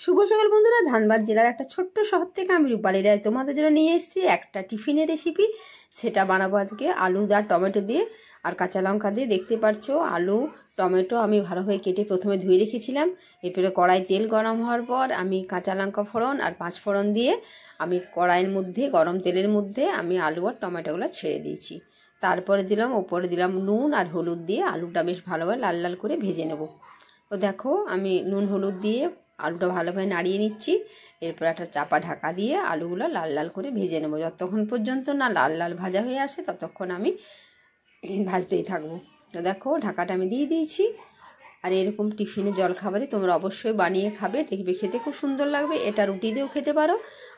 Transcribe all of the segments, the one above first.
শুভ সকাল বন্ধুরা, ধানবাদ জেলার একটা ছোট্ট শহর থেকে আমি রূপালী রায় তোমাদের জন্য নিয়ে এসেছি একটা টিফিনের রেসিপি। সেটা বানাবো আজকে আলু আর টমেটো দিয়ে আর কাঁচা লঙ্কা দিয়ে। দেখতে পাচ্ছ আলু টমেটো আমি ভালোভাবে কেটে প্রথমে ধুয়ে রেখেছিলাম। এরপরে কড়াই তেল গরম হওয়ার পর আমি কাঁচা লঙ্কা ফোড়ন আর 5 ফোড়ন দিয়ে আমি কড়াইয়ের মধ্যে গরম তেলের মধ্যে আমি আলু আর টমেটোগুলো ছেড়ে দিয়েছি। তারপরে দিলাম ওপরে দিলাম নুন আর হলুদ দিয়ে আলুটা বেশ ভালোভাবে লাল লাল করে ভেজে নেব। তো দেখো আমি নুন হলুদ দিয়ে আলুটা ভালোভাবে নাড়িয়ে নিচ্ছি। এরপর একটা চাপা ঢাকা দিয়ে আলুগুলো লাল লাল করে ভেজে নেবো। যতক্ষণ পর্যন্ত না লাল লাল ভাজা হয়ে আসে ততক্ষণ আমি ভাজতেই থাকবো। তো দেখো ঢাকাটা আমি দিয়ে দিয়েছি। আর এরকম টিফিনে জলখাবারে তোমরা অবশ্যই বানিয়ে খাবে, দেখবে খেতে খুব সুন্দর লাগবে। এটা রুটি দিয়েও খেতে পারো,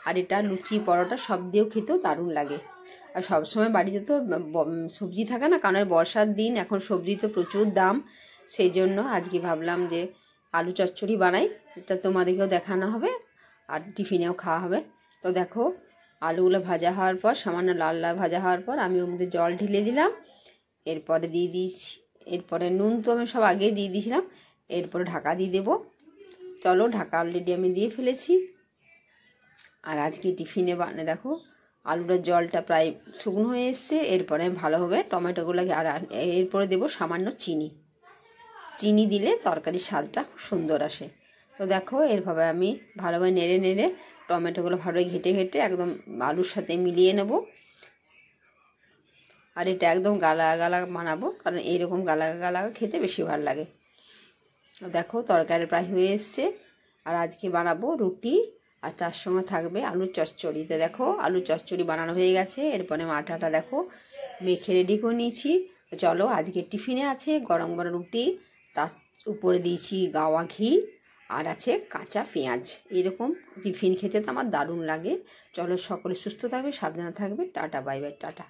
আর এটা লুচি পরোটা সব দিয়েও খেতেও দারুণ লাগে। আর সবসময় বাড়িতে তো সবজি থাকে না, কারণ বর্ষার দিন, এখন সবজি তো প্রচুর দাম। সেই জন্য আজকে ভাবলাম যে আলু চচ্চড়ি বানাই, এটা তোমাদেরকেও দেখানো হবে আর টিফিনেও খাওয়া হবে। তো দেখো আলুগুলো ভাজা হওয়ার পর, সামান্য লাল লাল ভাজা হওয়ার পর আমি ওর মধ্যে জল ঢেলে দিলাম। এরপরে দিয়ে দিয়েছি, এরপরে নুন তো আমি সব আগেই দিয়ে দিয়েছিলাম। এরপরে ঢাকা দিয়ে দেবো। চলো, ঢাকা অলরেডি আমি দিয়ে ফেলেছি। আর আজকে টিফিনে দেখো আলুটার জলটা প্রায় শুকনো হয়ে এসছে। এরপরে আমি ভালোভাবে টমেটোগুলোকে আর এরপরে দেবো সামান্য চিনি। চিনি দিলে তরকারির স্বাদটা খুব সুন্দর আসে। তো দেখো এইভাবে আমি ভালোভাবে নেড়ে নেড়ে টমেটোগুলো ভালোভাবে ঘেটে ঘেটে একদম আলুর সাথে মিলিয়ে নেব। আর এটা একদম গালা গালা বানাবো, কারণ এইরকম গালা গালা খেতে বেশি ভালো লাগে। দেখো তরকারি প্রায় হয়ে এসছে। আর আজকে বানাবো রুটি, আর তার সঙ্গে থাকবে আলুর চচ্চড়ি। তো দেখো আলুর চচ্চড়ি বানানো হয়ে গেছে। এরপরে আটাটা দেখো মেখে রেডি করে নিয়েছি। তো চলো, আজকে টিফিনে আছে গরম গরম রুটি, তার উপরে দিয়েছি গাওয়া ঘি, আর আছে কাঁচা পেঁয়াজ। এরকম টিফিন খেতে তো আমার দারুণ লাগে। চলো, সকলে সুস্থ থাকবে, সাবধানে থাকবে। Tata, bye bye, tata.